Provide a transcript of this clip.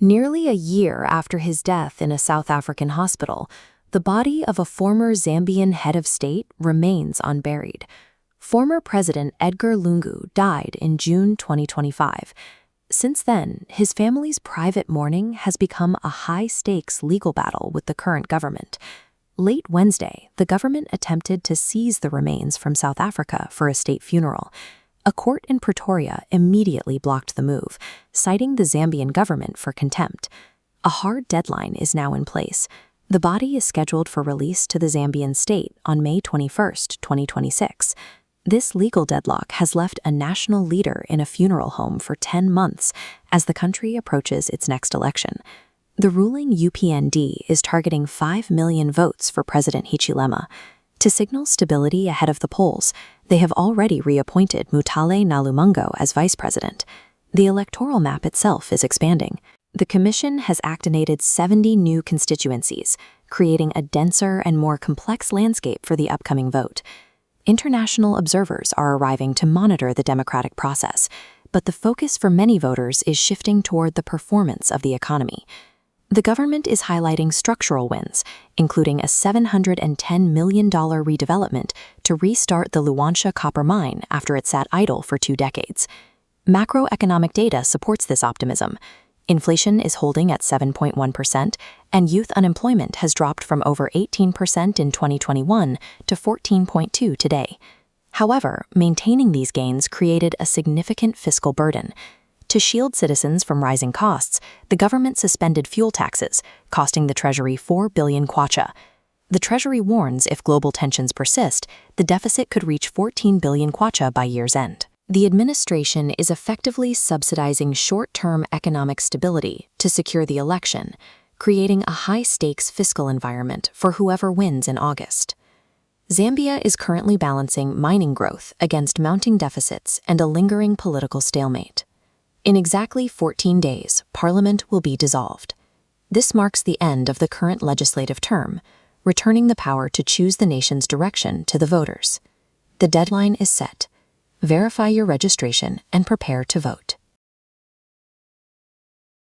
Nearly a year after his death in a South African hospital, the body of a former Zambian head of state remains unburied. Former President Edgar Lungu died in June 2025. Since then, his family's private mourning has become a high-stakes legal battle with the current government. Late Wednesday, the government attempted to seize the remains from South Africa for a state funeral. A court in Pretoria immediately blocked the move, citing the Zambian government for contempt. A hard deadline is now in place. The body is scheduled for release to the Zambian state on May 21, 2026. This legal deadlock has left a national leader in a funeral home for 10 months as the country approaches its next election. The ruling UPND is targeting 5 million votes for President Hichilema. To signal stability ahead of the polls, they have already reappointed Mutale Nalumango as vice president. The electoral map itself is expanding. The commission has activated 70 new constituencies, creating a denser and more complex landscape for the upcoming vote. International observers are arriving to monitor the democratic process, but the focus for many voters is shifting toward the performance of the economy. The government is highlighting structural wins, including a $710 million redevelopment to restart the Luanshya copper mine after it sat idle for 2 decades. Macroeconomic data supports this optimism. Inflation is holding at 7.1%, and youth unemployment has dropped from over 18% in 2021 to 14.2% today. However, maintaining these gains created a significant fiscal burden. To shield citizens from rising costs, the government suspended fuel taxes, costing the Treasury 4 billion kwacha. The Treasury warns if global tensions persist, the deficit could reach 14 billion kwacha by year's end. The administration is effectively subsidizing short-term economic stability to secure the election, creating a high-stakes fiscal environment for whoever wins in August. Zambia is currently balancing mining growth against mounting deficits and a lingering political stalemate. In exactly 14 days, Parliament will be dissolved. This marks the end of the current legislative term, returning the power to choose the nation's direction to the voters. The deadline is set. Verify your registration and prepare to vote.